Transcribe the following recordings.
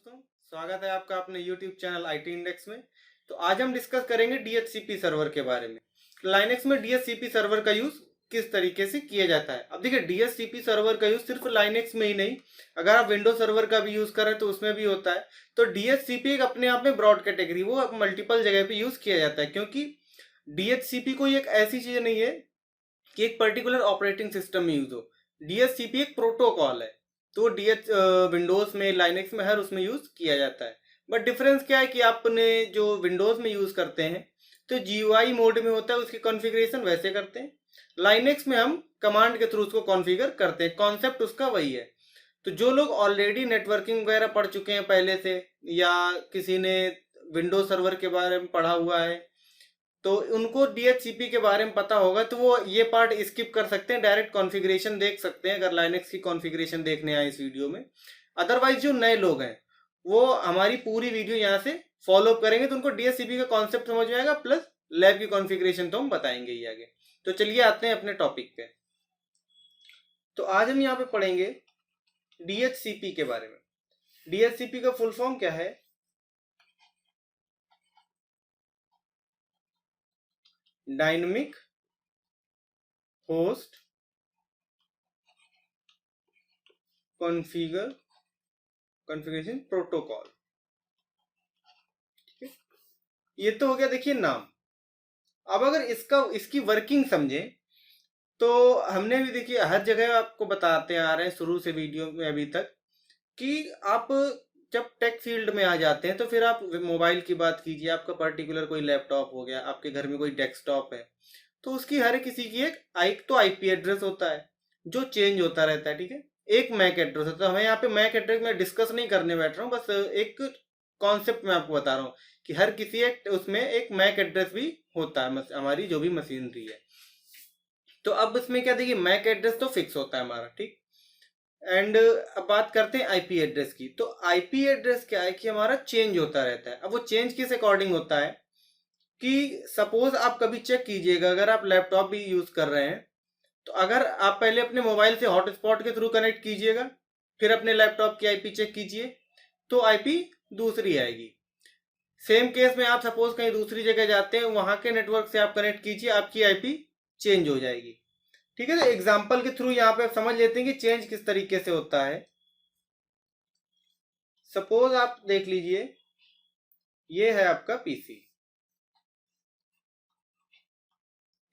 दोस्तों, स्वागत है आपका अपने YouTube चैनल IT इंडेक्स में। तो आज हम डिस्कस करेंगे DHCP सर्वर के बारे में। लाइनेक्स में DHCP सर्वर का यूज किस तरीके से किया जाता है। अब देखिए, DHCP सर्वर का यूज सिर्फ लाइनेक्स में ही नहीं, अगर आप विंडोज सर्वर का भी यूज करें तो उसमें भी होता है। तो DHCP एक अपने आप में ब्रॉड कैटेगरी, वो मल्टीपल जगह पे यूज किया जाता है, क्योंकि DHCP कोई एक ऐसी चीज नहीं है कि एक पर्टिकुलर ऑपरेटिंग सिस्टम में यूज हो। DHCP एक प्रोटोकॉल है, तो डीएच विंडोज में, लाइनेक्स में, हर उसमें यूज किया जाता है। बट डिफरेंस क्या है कि आपने जो विंडोज में यूज करते हैं तो GUI मोड में होता है, उसकी कॉन्फ़िगरेशन वैसे करते हैं। लाइनेक्स में हम कमांड के थ्रू उसको कॉन्फ़िगर करते हैं, कॉन्सेप्ट उसका वही है। तो जो लोग ऑलरेडी नेटवर्किंग वगैरह पढ़ चुके हैं पहले से, या किसी ने विंडोज सर्वर के बारे में पढ़ा हुआ है, तो उनको DHCP के बारे में पता होगा, तो वो ये पार्ट स्किप कर सकते हैं, डायरेक्ट कॉन्फ़िगरेशन देख सकते हैं अगर लाइनेक्स की कॉन्फ़िगरेशन देखने आए इस वीडियो में। अदरवाइज जो नए लोग हैं वो हमारी पूरी वीडियो यहाँ से फॉलो करेंगे तो उनको DHCP का कॉन्सेप्ट समझ में आएगा, प्लस लैब की कॉन्फ़िगरेशन तो हम बताएंगे ही आगे। तो चलिए आते हैं अपने टॉपिक पे। तो आज हम यहाँ पे पढ़ेंगे DHCP के बारे में। DHCP का फुल फॉर्म क्या है? Dynamic host configuration protocol. ठीक है, ये तो हो गया देखिए नाम। अब अगर इसकी वर्किंग समझे तो हमने भी देखिए हर जगह आपको बताते आ रहे हैं शुरू से वीडियो में अभी तक कि आप जब टेक फील्ड में आ जाते हैं तो फिर आप मोबाइल की बात कीजिए, आपका पर्टिकुलर कोई लैपटॉप हो गया, आपके घर में कोई डेस्कटॉप है, तो उसकी हर किसी की एक तो IP एड्रेस होता है जो चेंज होता रहता है। ठीक है, एक मैक एड्रेस होता है। हमें यहाँ पे मैक एड्रेस में डिस्कस नहीं करने बैठ रहा हूँ, बस एक कॉन्सेप्ट मैं आपको बता रहा हूँ कि हर किसी उसमें एक मैक एड्रेस भी होता है, हमारी जो भी मशीनरी है। तो अब इसमें क्या, देखिए मैक एड्रेस तो फिक्स होता है हमारा, ठीक। एंड अब बात करते हैं IP एड्रेस की। तो IP एड्रेस क्या है कि हमारा चेंज होता रहता है। अब वो चेंज किस अकॉर्डिंग होता है कि सपोज आप कभी चेक कीजिएगा, अगर आप लैपटॉप भी यूज कर रहे हैं तो अगर आप पहले अपने मोबाइल से हॉटस्पॉट के थ्रू कनेक्ट कीजिएगा, फिर अपने लैपटॉप की IP चेक कीजिए, तो IP दूसरी आएगी। सेम केस में आप सपोज कहीं दूसरी जगह जाते हैं, वहां के नेटवर्क से आप कनेक्ट कीजिए, आपकी IP चेंज हो जाएगी। ठीक है, तो एग्जाम्पल के थ्रू यहाँ पे आप समझ लेते हैं कि चेंज किस तरीके से होता है। सपोज आप देख लीजिए, ये है आपका PC,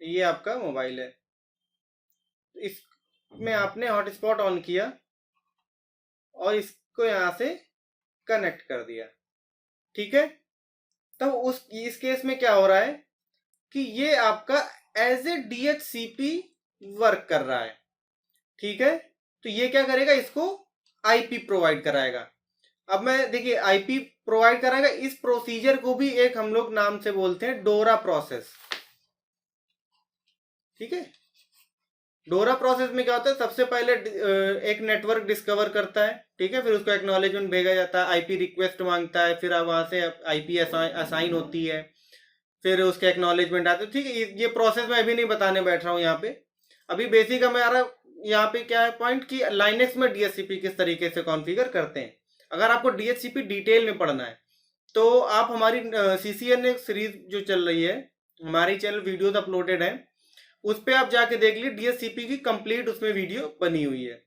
ये आपका मोबाइल है, इसमें आपने हॉटस्पॉट ऑन किया और इसको यहां से कनेक्ट कर दिया। ठीक है, तब इस केस में क्या हो रहा है कि ये आपका एज ए DHCP वर्क कर रहा है। ठीक है, तो ये क्या करेगा, इसको IP प्रोवाइड कराएगा। अब मैं देखिए IP प्रोवाइड कराएगा, इस प्रोसीजर को भी एक हम लोग नाम से बोलते हैं डोरा प्रोसेस। ठीक है, डोरा प्रोसेस में क्या होता है, सबसे पहले एक नेटवर्क डिस्कवर करता है, ठीक है, फिर उसको एक्नॉलेजमेंट भेजा जाता है, IP रिक्वेस्ट मांगता है, फिर वहां से IP असाइन होती है, फिर उसके एक्नॉलेजमेंट आते हैं। ठीक है, ये प्रोसेस मैं अभी नहीं बताने बैठ रहा हूँ यहाँ पे। अभी बेसिक हमारा यहाँ पे क्या है पॉइंट कि लाइनेक्स में DHCP किस तरीके से कॉन्फ़िगर करते हैं। अगर आपको DHCP डिटेल में पढ़ना है तो आप हमारी CCNA सीरीज जो चल रही है, हमारी चैनल वीडियोज अपलोडेड है, उस पर आप जाके देख लीजिए, DHCP की कंप्लीट उसमें वीडियो बनी हुई है।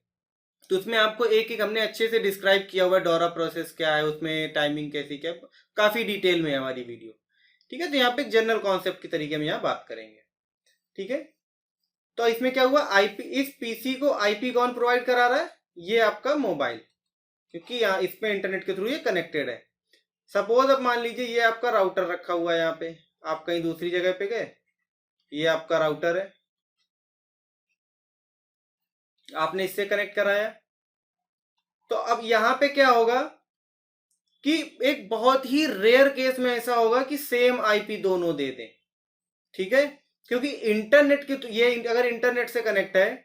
तो उसमें आपको एक एक हमने अच्छे से डिस्क्राइब किया हुआ है, डोरा प्रोसेस क्या है, उसमें टाइमिंग कैसी क्या, काफी डिटेल में है हमारी वीडियो। ठीक है, तो यहाँ पे जनरल कॉन्सेप्ट के तरीके में यहाँ बात करेंगे। ठीक है, तो इसमें क्या हुआ, IP, इस PC को IP कौन प्रोवाइड करा रहा है, ये आपका मोबाइल, क्योंकि यहाँ इस पे इंटरनेट के थ्रू ये कनेक्टेड है। सपोज अब मान लीजिए ये आपका राउटर रखा हुआ है, यहाँ पे आप कहीं दूसरी जगह पे गए, ये आपका राउटर है, आपने इससे कनेक्ट कराया। तो अब यहां पे क्या होगा कि एक बहुत ही रेयर केस में ऐसा होगा कि सेम IP दोनों दे दें। ठीक है, क्योंकि इंटरनेट की तो ये अगर इंटरनेट से कनेक्ट है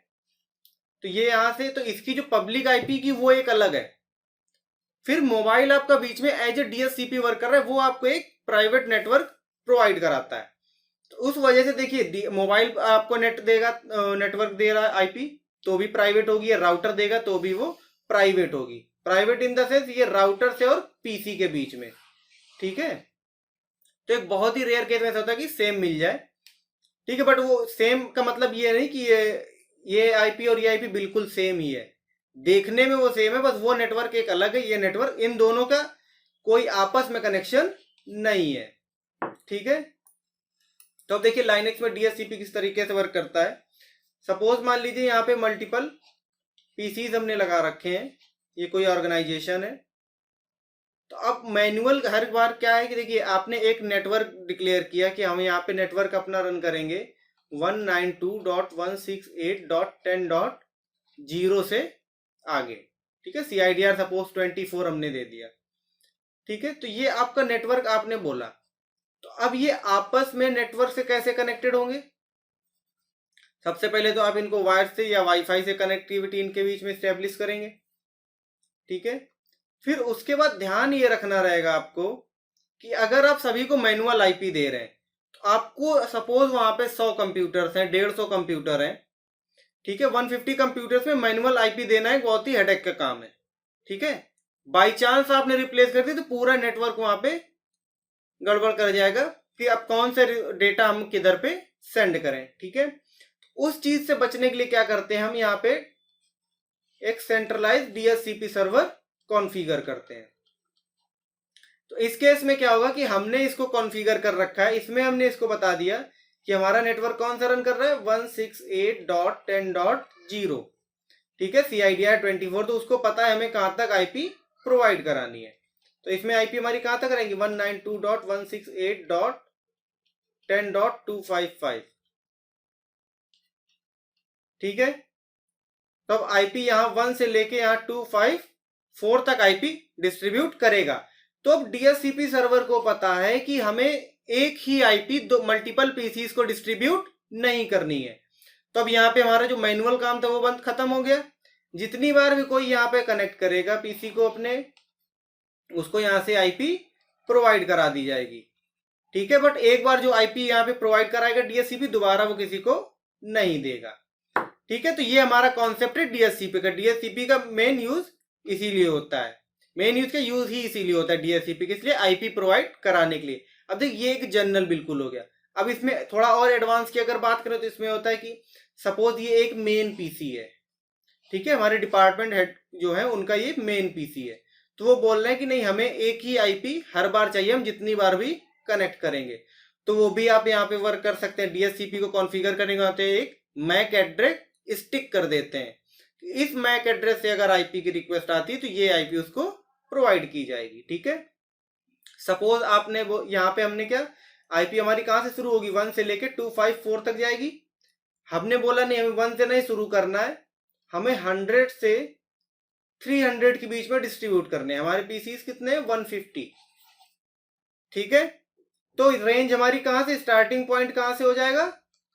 तो ये यहां से, तो इसकी जो पब्लिक IP की वो एक अलग है, फिर मोबाइल आपका बीच में एज ए DHCP वर्क कर रहा है, वो आपको एक प्राइवेट नेटवर्क प्रोवाइड कराता है। तो उस वजह से देखिए, मोबाइल आपको नेट देगा, नेटवर्क दे रहा है IP, तो भी प्राइवेट होगी, राउटर देगा तो भी वो प्राइवेट होगी। प्राइवेट इन द सेंस ये राउटर से और पीसी के बीच में, ठीक है। तो एक बहुत ही रेयर केस में ऐसा होता है कि सेम मिल जाए, ठीक है, बट वो सेम का मतलब ये नहीं कि ये आईपी और ये आईपी बिल्कुल सेम ही है, देखने में वो सेम है, बस वो नेटवर्क एक अलग है, ये नेटवर्क, इन दोनों का कोई आपस में कनेक्शन नहीं है, ठीक है। तो अब देखिए लाइनक्स में डीएचसीपी किस तरीके से वर्क करता है। सपोज मान लीजिए यहाँ पे मल्टीपल पीसीज हमने लगा रखे हैं, ये कोई ऑर्गेनाइजेशन है। तो अब मैनुअल हर बार क्या है कि देखिए आपने एक नेटवर्क डिक्लेयर किया कि हम यहाँ पे नेटवर्क अपना रन करेंगे 192.168.10.0 से आगे, ठीक है। CIDR सपोज 24 हमने दे दिया, ठीक है। तो ये आपका नेटवर्क आपने बोला। तो अब ये आपस में नेटवर्क से कैसे कनेक्टेड होंगे? सबसे पहले तो आप इनको वायर से या वाईफाई से कनेक्टिविटी इनके बीच में स्टेब्लिश करेंगे, ठीक है। फिर उसके बाद ध्यान ये रखना रहेगा आपको कि अगर आप सभी को मैनुअल आईपी दे रहे हैं तो आपको सपोज वहां पे 100 कंप्यूटर्स हैं, 150 कंप्यूटर हैं, ठीक है। 150 कंप्यूटर्स में मैनुअल आईपी देना एक बहुत ही हेडेक का काम है, ठीक है। बाई चांस आपने रिप्लेस कर दी तो पूरा नेटवर्क वहां पे गड़बड़ कर जाएगा कि अब कौन से डेटा हम किधर पे सेंड करें, ठीक है। उस चीज से बचने के लिए क्या करते हैं हम यहाँ पे एक सेंट्रलाइज डीएचसीपी सर्वर कॉन्फ़िगर करते हैं। तो इस केस में क्या होगा कि हमने इसको कॉन्फ़िगर कर रखा है, इसमें हमने इसको बता दिया कि हमारा नेटवर्क कौन सा रन कर रहा है 168.10.0, ठीक है। CIDR 24, तो उसको पता है हमें कहां तक आईपी प्रोवाइड करानी है। तो इसमें आईपी हमारी कहां तक रहेंगी 192.168.10.255, ठीक है। तो अब आईपी यहां 1 से लेके यहां 254 तक आईपी डिस्ट्रीब्यूट करेगा। तो अब डीएचसीपी सर्वर को पता है कि हमें एक ही आईपी दो मल्टीपल पीसीज को डिस्ट्रीब्यूट नहीं करनी है। तो अब यहाँ पे हमारा जो मैनुअल काम था वो बंद खत्म हो गया। जितनी बार भी कोई यहाँ पे कनेक्ट करेगा पीसी को अपने, उसको यहाँ से आईपी प्रोवाइड करा दी जाएगी, ठीक है। बट एक बार जो आईपी यहाँ पे प्रोवाइड कराएगा डीएचसीपी, दोबारा वो किसी को नहीं देगा, ठीक है। तो ये हमारा कॉन्सेप्ट है डीएचसीपी का। डीएचसीपी का मेन यूज इसीलिए होता है, मेन यूज का यूज ही इसीलिए होता है डीएचसीपी के, इसलिए आईपी प्रोवाइड कराने के लिए। अब देख ये एक जनरल बिल्कुल हो गया। अब इसमें थोड़ा और एडवांस की अगर बात करें तो इसमें होता है कि सपोज ये एक मेन पीसी है, ठीक है, हमारे डिपार्टमेंट हेड जो है उनका ये मेन पीसी है। तो वो बोल रहे हैं कि नहीं हमें एक ही आईपी हर बार चाहिए, हम जितनी बार भी कनेक्ट करेंगे। तो वो भी आप यहाँ पे वर्क कर सकते हैं। डीएचसीपी को कॉन्फ़िगर करने के होते हैं एक मैक एड्रेस स्टिक कर देते हैं, इस मैक एड्रेस से अगर आईपी की रिक्वेस्ट आती है तो ये आईपी उसको प्रोवाइड की जाएगी, ठीक है। सपोज आपने वो यहाँ पे हमने क्या आईपी हमारी कहां से शुरू होगी 1 से लेके 254 तक जाएगी। हमने बोला नहीं हमें 1 से नहीं शुरू करना है, हमें 100 से 300 के बीच में डिस्ट्रीब्यूट करने हैं। हमारे पीसीज कितने हैं 150, ठीक है। तो रेंज हमारी कहां से, स्टार्टिंग पॉइंट कहां से हो जाएगा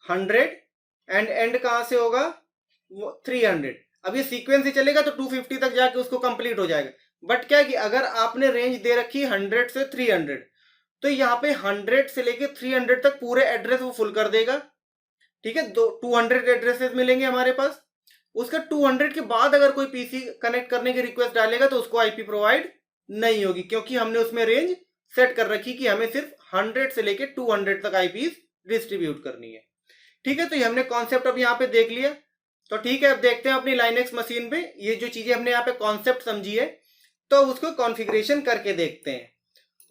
100 एंड एंड कहां से होगा 300। अब ये सीक्वेंस ही चलेगा तो 250 तक जाके उसको कंप्लीट हो जाएगा। बट क्या है कि अगर आपने रेंज दे रखी 100 से 300, तो यहाँ पे 100 से लेके 300 तक पूरे एड्रेस वो फुल कर देगा, ठीक है। 200 एड्रेसेस मिलेंगे हमारे पास। उसका 200 के बाद अगर कोई पीसी कनेक्ट करने की रिक्वेस्ट डालेगा तो उसको आईपी प्रोवाइड नहीं होगी, क्योंकि हमने उसमें रेंज सेट कर रखी कि हमें सिर्फ 100 से लेके 200 तक आईपी डिस्ट्रीब्यूट करनी है, ठीक है। तो ये हमने कॉन्सेप्ट अब यहाँ पे देख लिया। तो ठीक है, अब देखते हैं अपनी लाइनेक्स मशीन पे ये जो चीजें हमने यहाँ पे कॉन्सेप्ट समझी है, तो उसको कॉन्फ़िगरेशन करके देखते हैं।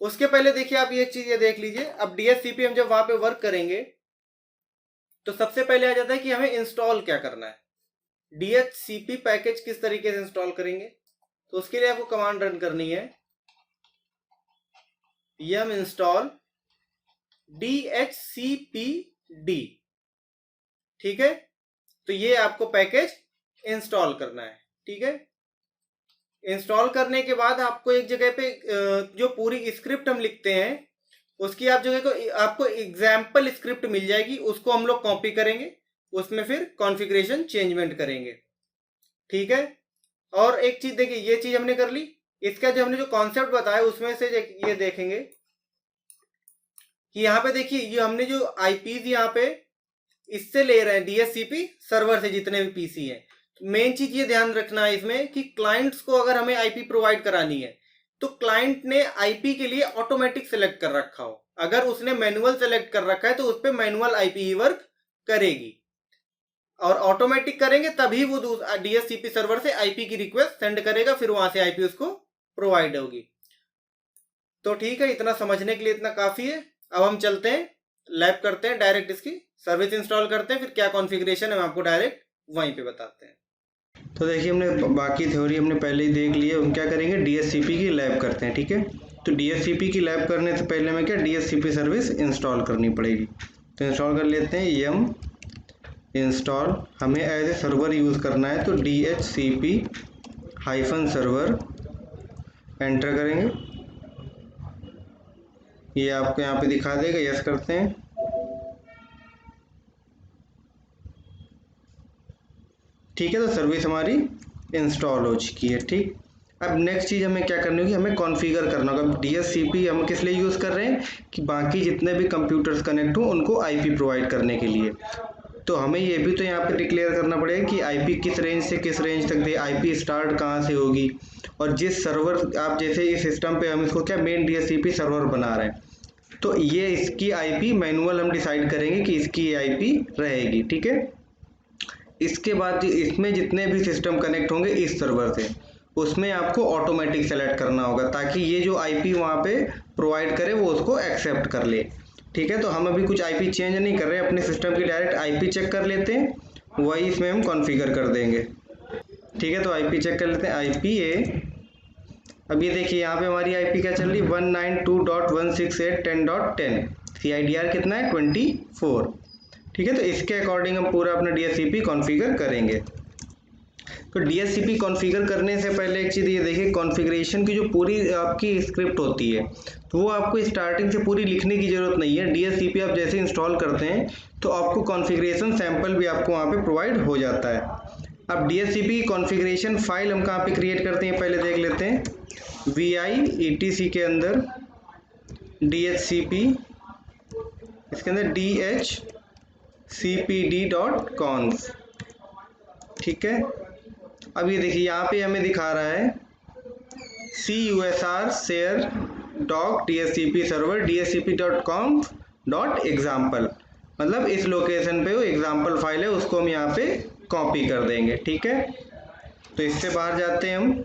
उसके पहले देखिए आप ये चीज ये देख लीजिए। अब डीएचसीपी हम जब वहां पे वर्क करेंगे तो सबसे पहले आ जाता है कि हमें इंस्टॉल क्या करना है, डीएचसीपी पैकेज किस तरीके से इंस्टॉल करेंगे। तो उसके लिए आपको कमांड रन करनी है yum install dhcpd, ठीक है। तो ये आपको पैकेज इंस्टॉल करना है, ठीक है। इंस्टॉल करने के बाद आपको एक जगह पे जो पूरी स्क्रिप्ट हम लिखते हैं उसकी आप जगह को आपको एग्जाम्पल स्क्रिप्ट मिल जाएगी, उसको हम लोग कॉपी करेंगे, उसमें फिर कॉन्फ़िगरेशन चेंजमेंट करेंगे, ठीक है। और एक चीज देखिए, ये चीज हमने कर ली। इसका जो हमने जो कॉन्सेप्ट बताया उसमें से ये देखेंगे कि यहाँ पे देखिए ये हमने जो आईपीज यहाँ पे इससे ले रहे हैं डीएचसीपी सर्वर से जितने भी पीसी हैं, मेन चीज ये ध्यान रखना है इसमें कि क्लाइंट्स को अगर हमें आईपी प्रोवाइड करानी है तो क्लाइंट ने आईपी के लिए ऑटोमेटिक सेलेक्ट कर रखा हो। अगर उसने मैनुअल सेलेक्ट कर रखा है तो उस पर मैनुअल आईपी ही वर्क करेगी, और ऑटोमेटिक करेंगे तभी वो डीएचसीपी सर्वर से आईपी की रिक्वेस्ट सेंड करेगा, फिर वहां से आईपी उसको प्रोवाइड होगी। तो ठीक है, इतना समझने के लिए इतना काफी है। अब हम चलते हैं लैब करते हैं, डायरेक्ट इसकी सर्विस इंस्टॉल करते हैं, फिर क्या कॉन्फ़िगरेशन है हम आपको डायरेक्ट वहीं पे बताते हैं। तो देखिए हमने बाकी थ्योरी हमने पहले ही देख ली है। हम क्या करेंगे, डीएचसीपी की लैब करते हैं। ठीक है, तो डीएचसीपी की लैब करने से पहले हमें क्या डीएचसीपी सर्विस इंस्टॉल करनी पड़ेगी। तो इंस्टॉल कर लेते हैं यम इंस्टॉल। हमें एज ए सर्वर यूज़ करना है तो DHCP -सर्वर एंटर करेंगे। ये आपको यहाँ पे दिखा देगा, यस करते हैं। ठीक है, तो सर्विस हमारी इंस्टॉल हो चुकी है। ठीक, अब नेक्स्ट चीज़ हमें क्या करनी होगी, हमें कॉन्फ़िगर करना होगा। डीएचसीपी हम किस लिए यूज़ कर रहे हैं कि बाकी जितने भी कंप्यूटर्स कनेक्ट हों उनको आईपी प्रोवाइड करने के लिए। तो हमें ये भी तो यहाँ पे डिक्लेयर करना पड़ेगा कि आईपी किस रेंज से किस रेंज तक दे, आईपी स्टार्ट कहाँ से होगी, और जिस सर्वर आप जैसे इस सिस्टम पे हम इसको क्या मेन डीएचसीपी सर्वर बना रहे हैं तो ये इसकी आईपी मैनुअल हम डिसाइड करेंगे कि इसकी आईपी रहेगी। ठीक है, इसके बाद इसमें जितने भी सिस्टम कनेक्ट होंगे इस सर्वर से उसमें आपको ऑटोमेटिक सेलेक्ट करना होगा ताकि ये जो आईपी वहाँ पे प्रोवाइड करे वो उसको एक्सेप्ट कर ले। ठीक है, तो हम अभी कुछ आईपी चेंज नहीं कर रहे हैं, अपने सिस्टम की डायरेक्ट आईपी चेक कर लेते हैं, वही इसमें हम कॉन्फ़िगर कर देंगे। ठीक है, तो आईपी चेक कर लेते हैं, आईपी ए। अब ये देखिए यहाँ पे हमारी आईपी क्या चल रही है 192.168.10.10। CIDR कितना है 24। ठीक है, तो इसके अकॉर्डिंग हम पूरा अपना DHCP कॉन्फ़िगर करेंगे। तो DHCP कॉन्फ़िगर करने से पहले एक चीज़ ये देखिए, कॉन्फ़िगरेशन की जो पूरी आपकी स्क्रिप्ट होती है तो वो आपको स्टार्टिंग से पूरी लिखने की ज़रूरत नहीं है। DHCP आप जैसे इंस्टॉल करते हैं तो आपको कॉन्फ़िगरेशन सैम्पल भी आपको वहाँ पे प्रोवाइड हो जाता है। अब DHCP की कॉन्फ़िगरेशन फाइल हम कहाँ पे क्रिएट करते हैं पहले देख लेते हैं। VI ETC के अंदर DHCP, इसके अंदर DHCPD.conf। ठीक है, अब ये देखिए यहाँ पे हमें दिखा रहा है CUSR share doc DHCP server DHCP.conf.example, मतलब इस लोकेशन पे वो एग्जाम्पल फाइल है उसको हम यहाँ पे कॉपी कर देंगे। ठीक है, तो इससे बाहर जाते हैं हम,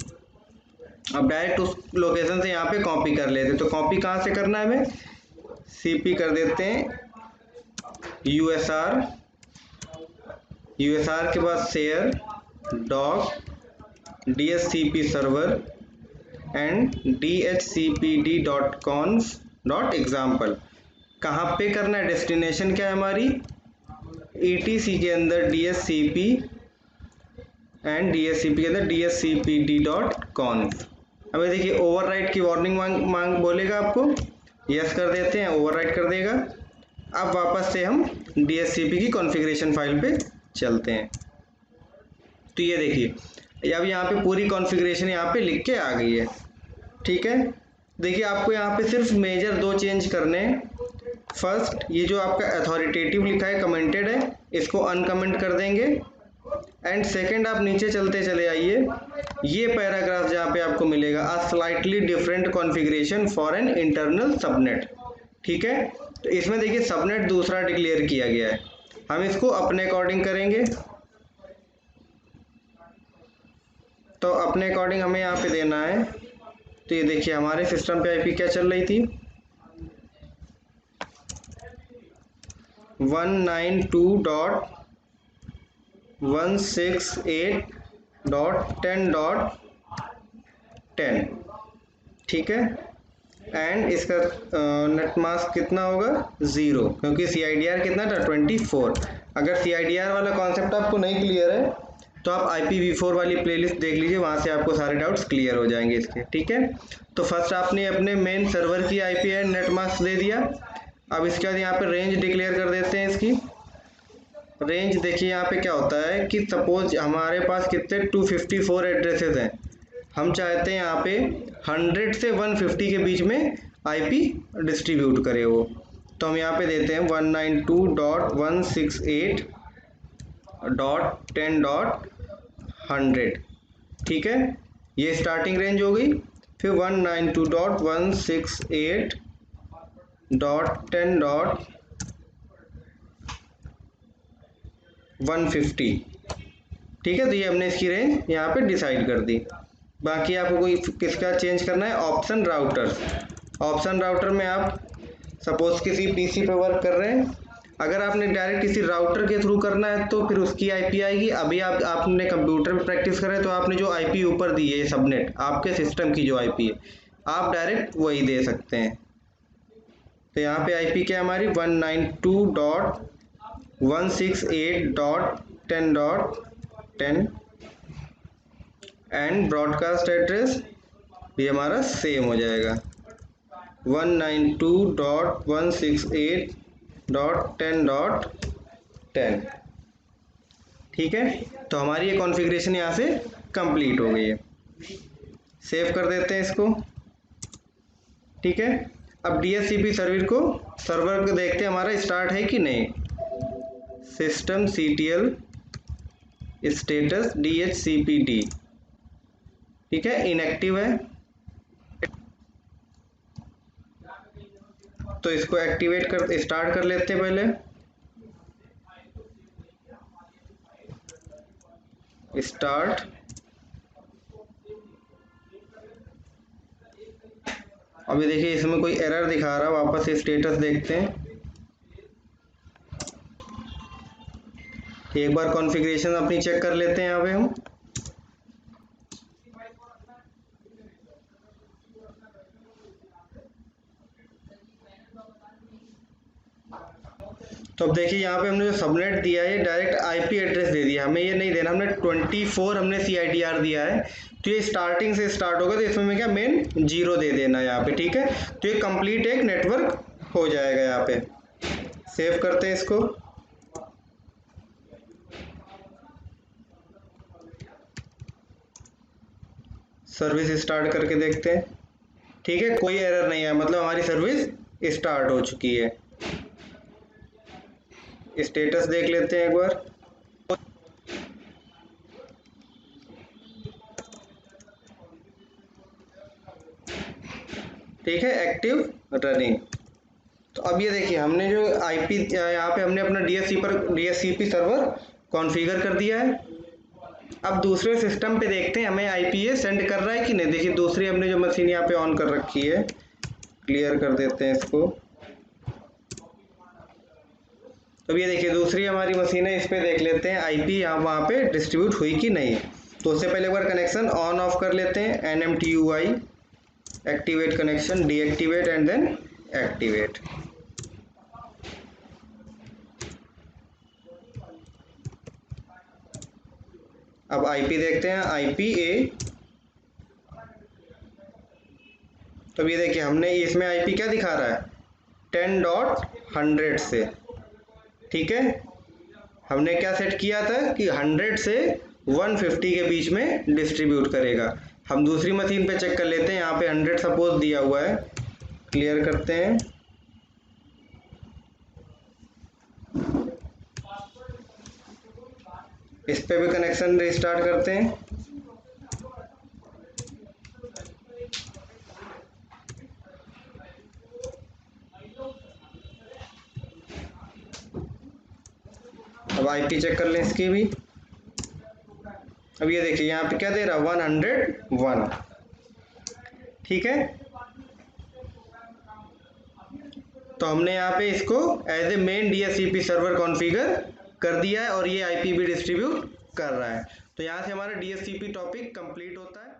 अब डायरेक्ट उस लोकेशन से यहाँ पे कॉपी कर लेते हैं। तो कॉपी कहाँ से करना है हमें, CP कर देते हैं USR के बाद share doc DHCP server and DHCPD.conf.example। कहाँ पे करना है, डेस्टिनेशन क्या है हमारी ETC के अंदर DHCP एंड DHCP के अंदर DHCPD.conf। अब देखिए ओवरराइट की वार्निंग मांग बोलेगा आपको, यस कर देते हैं, ओवरराइट कर देगा। अब वापस से हम DHCP की कॉन्फ़िगरेशन फाइल पे चलते हैं। तो ये देखिए अब यहाँ पे पूरी कॉन्फ़िगरेशन यहाँ पे लिख के आ गई है। ठीक है, देखिए आपको यहाँ पे सिर्फ मेजर 2 चेंज करने हैं। फर्स्ट, ये जो आपका अथॉरिटेटिव लिखा है कमेंटेड है, इसको अनकमेंट कर देंगे। एंड सेकंड, आप नीचे चलते चले आइए, ये पैराग्राफ जहाँ पे आपको मिलेगा a slightly different configuration for an internal subnet. ठीक है, तो इसमें देखिए सबनेट दूसरा डिक्लेयर किया गया है, हम इसको अपने अकॉर्डिंग करेंगे। तो अपने अकॉर्डिंग हमें यहाँ पे देना है। तो ये देखिए हमारे सिस्टम पे आईपी क्या चल रही थी 192.168.10.10। ठीक है, एंड इसका नेट मास्क कितना होगा 0, क्योंकि CIDR कितना था 24। अगर CIDR वाला कॉन्सेप्ट आपको नहीं क्लियर है तो आप IPv4 वाली प्लेलिस्ट देख लीजिए, वहाँ से आपको सारे डाउट्स क्लियर हो जाएंगे इसके। ठीक है, तो फर्स्ट आपने अपने मेन सर्वर की IP एंड नेट मास्क दे दिया। अब इसके बाद यहाँ पे रेंज डिक्लेयर कर देते हैं। इसकी रेंज देखिए यहाँ पे क्या होता है कि सपोज हमारे पास कितने 254 एड्रेसेस हैं, हम चाहते हैं यहाँ पे 100 से 150 के बीच में IP डिस्ट्रीब्यूट करे वो। तो हम यहाँ पे देते हैं 192.168.10.100। 100, ठीक है, ये स्टार्टिंग रेंज हो गई। फिर 192.168.10.150, ठीक है। तो ये हमने इसकी रेंज यहाँ पे डिसाइड कर दी। बाकी आपको कोई किसका चेंज करना है, ऑप्शन राउटर। ऑप्शन राउटर में आप सपोज किसी पीसी पे वर्क कर रहे हैं, अगर आपने डायरेक्ट किसी राउटर के थ्रू करना है तो फिर उसकी आईपी आएगी। अभी आपने कंप्यूटर पे प्रैक्टिस कर रहे हैं तो आपने जो आईपी ऊपर दी है सबनेट, आपके सिस्टम की जो आईपी है, आप डायरेक्ट वही दे सकते हैं। तो यहाँ पे आईपी क्या है हमारी 192.168.10.10 एंड ब्रॉडकास्ट एड्रेस ये हमारा सेम हो जाएगा 192.168.10.10, ठीक है। तो हमारी ये कॉन्फ़िगरेशन यहाँ से कंप्लीट हो गई है। सेव कर देते हैं इसको, ठीक है। अब DHCP सर्वर को देखते हैं हमारा स्टार्ट है कि नहीं। सिस्टम CTL स्टेटस DHCPD, ठीक है, इनएक्टिव है। तो इसको स्टार्ट कर लेते हैं पहले। स्टार्ट, अभी देखिए इसमें कोई एरर दिखा रहा है, वापस से स्टेटस देखते हैं। एक बार कॉन्फ़िगरेशन अपनी चेक कर लेते हैं यहाँ पे हम। तो अब देखिए यहाँ पे हमने जो सबनेट दिया है डायरेक्ट आईपी एड्रेस दे दिया, हमें ये नहीं देना, हमने 24 हमने CIDR दिया है। तो ये स्टार्टिंग से स्टार्ट होगा, तो इसमें क्या मेन 0 दे देना यहाँ पे, ठीक है। तो ये कंप्लीट एक नेटवर्क हो जाएगा यहाँ पे। सेव करते हैं इसको। सर्विस स्टार्ट करके देखते हैं, ठीक है, कोई एरर नहीं है, मतलब हमारी सर्विस स्टार्ट हो चुकी है। स्टेटस देख लेते हैं एक बार। ठीक है, एक्टिव रनिंग। तो अब ये देखिए हमने जो आईपी यहाँ पे हमने अपना DHCP सर्वर कॉन्फ़िगर कर दिया है। अब दूसरे सिस्टम पे देखते हैं हमें आईपी सेंड कर रहा है कि नहीं। देखिए दूसरी हमने जो मशीन यहाँ पे ऑन कर रखी है, क्लियर कर देते हैं इसको। तो ये देखिए दूसरी हमारी मशीन है, इस पे देख लेते हैं आईपी यहाँ वहाँ पे डिस्ट्रीब्यूट हुई कि नहीं। तो उससे पहले एक बार कनेक्शन ऑन ऑफ कर लेते हैं, NMTUI activate connection, deactivate and then activate. अब आईपी देखते हैं, IPA। तो ये देखिए हमने इसमें आईपी क्या दिखा रहा है 10.100 से, ठीक है। हमने क्या सेट किया था कि 100 से 150 के बीच में डिस्ट्रीब्यूट करेगा। हम दूसरी मशीन पे चेक कर लेते हैं, यहाँ पे 100 सपोज दिया हुआ है, क्लियर करते हैं। इस पे भी कनेक्शन रिस्टार्ट करते हैं। अब आईपी चेक कर लें इसकी भी। अब ये देखिए यहाँ पे क्या दे रहा है 101, ठीक है। तो हमने यहाँ पे इसको as a main DHCP server configure कर दिया है और ये आईपी भी डिस्ट्रीब्यूट कर रहा है। तो यहाँ से हमारा DHCP टॉपिक कंप्लीट होता है।